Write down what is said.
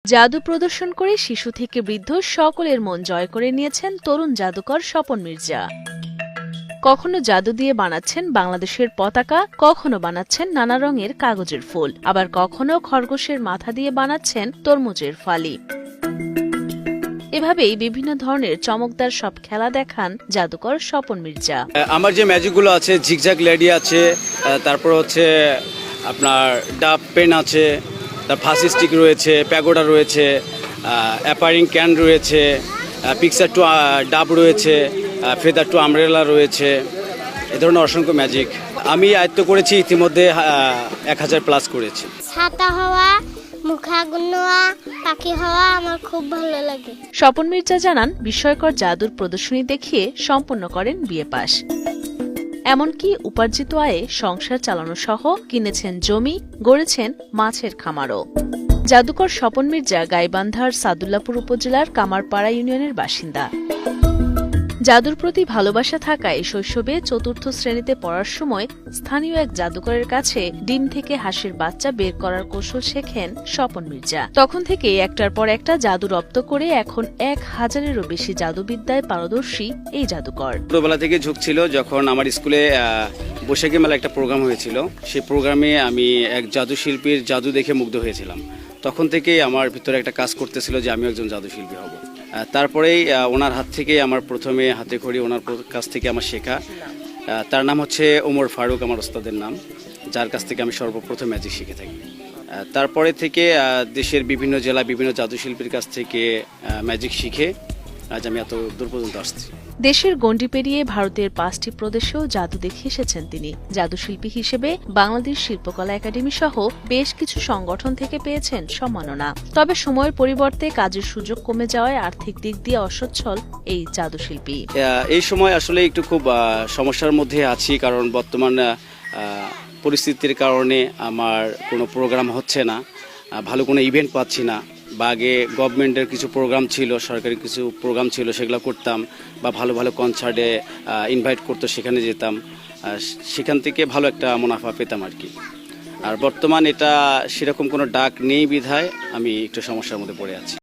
জাদু প্রদর্শন করে শিশু থেকে বৃদ্ধ সকলের মন জয় করে নিয়েছেন তরুণ জাদুকর স্বপন মির্জা। কখনো জাদু দিয়ে বানাচ্ছেন বাংলাদেশের পতাকা, কখনো বানাচ্ছেন নানা রঙের কাগজের ফুল, আবার কখনো খরগোশের মাথা দিয়ে বানাচ্ছেন তরমুজের ফালি। এভাবেই বিভিন্ন ধরনের চমকদার সব খেলা দেখান জাদুকর স্বপন মির্জা। আমার যে ম্যাজিকগুলো আছে, ঝিকঝাক লেডি আছে, তারপর হচ্ছে আপনার ডাব পেন আছে, তার ফাঁসি স্টিক রয়েছে, প্যাগোডা রয়েছে, অ্যাপারিং ক্যান রয়েছে, পিকচার টু ডাব রয়েছে, ফেদার টু আমব্রেলা রয়েছে, এ ধরনের অসংখ্য ম্যাজিক আমি আয়ত্ত করেছি। ইতিমধ্যে 1000+ করেছি। ছাতা হওয়া, মুখাগুন নেওয়া, পাখি হওয়া আমার খুব ভালো লাগে। স্বপন মির্জা জানান, বিস্ময়কর জাদুর প্রদর্শনী দেখিয়ে সম্পন্ন করেন বিএ পাস। এমনকি উপার্জিত আয়ে সংসার চালানো সহ কিনেছেন জমি, গড়েছেন মাছের খামারও। জাদুকর স্বপন মির্জা গাইবান্ধার সাদুল্লাপুর উপজেলার কামারপাড়া ইউনিয়নের বাসিন্দা। জাদুর প্রতি ভালোবাসা থাকায় শৈশবে ৪র্থ শ্রেণীতে পড়ার সময় স্থানীয় এক জাদুকরের কাছে ডিম থেকে হাঁসের বাচ্চা বের করার কৌশল শেখেন স্বপন মির্জা। তখন থেকে একটার পর একটা জাদু রপ্ত করে এখন 1000-এরও বেশি জাদুবিদ্যায় পারদর্শী এই জাদুকর। ছোটবেলা থেকে ঝোঁক ছিল। যখন আমার স্কুলে বৈশাখী মেলা একটা প্রোগ্রাম হয়েছিল, সেই প্রোগ্রামে আমি এক জাদু শিল্পীর জাদু দেখে মুগ্ধ হয়েছিলাম। তখন থেকেই আমার ভিতরে একটা কাজ করতেছিল যে আমি একজন জাদু শিল্পী হব। তারপরেই ওনার হাত থেকেই আমার প্রথমে হাতে খড়ি ওনার কাছ থেকে আমার শেখা। তার নাম হচ্ছে ওমর ফারুক, আমার ওস্তাদের নাম, যার কাছ থেকে আমি সর্বপ্রথম ম্যাজিক শিখে থাকি। তারপরে থেকে দেশের বিভিন্ন জেলা বিভিন্ন জাদু শিল্পীর কাছ থেকে ম্যাজিক শিখে আজ আমি এত দূর পর্যন্ত আসছি। দেশের গণ্ডি পেরিয়ে ভারতের 5টি প্রদেশেও জাদু দেখে এসেছেন তিনি। জাদুশিল্পী হিসেবে বাংলাদেশ শিল্পকলা একাডেমি সহ বেশ কিছু সংগঠন থেকে পেয়েছেন সম্মাননা। তবে সময়ের পরিবর্তে কাজের সুযোগ কমে যাওয়ায় আর্থিক দিক দিয়ে অসচ্ছল এই জাদুশিল্পী। এই সময় আসলে একটু খুব সমস্যার মধ্যে আছি, কারণ বর্তমান পরিস্থিতির কারণে আমার কোনো প্রোগ্রাম হচ্ছে না, ভালো কোনো ইভেন্ট পাচ্ছি না। বা আগে গভর্নমেন্টের কিছু প্রোগ্রাম ছিল, সরকারি কিছু প্রোগ্রাম ছিল, সেগুলো করতাম, বা ভালো ভালো কনসার্টে ইনভাইট করতো, সেখানে যেতাম, সেখান থেকে ভালো একটা মুনাফা পেতাম আর কি। আর বর্তমান এটা সেরকম কোনো ডাক নেই বিধায় আমি একটু সমস্যার মধ্যে পড়ে আছি।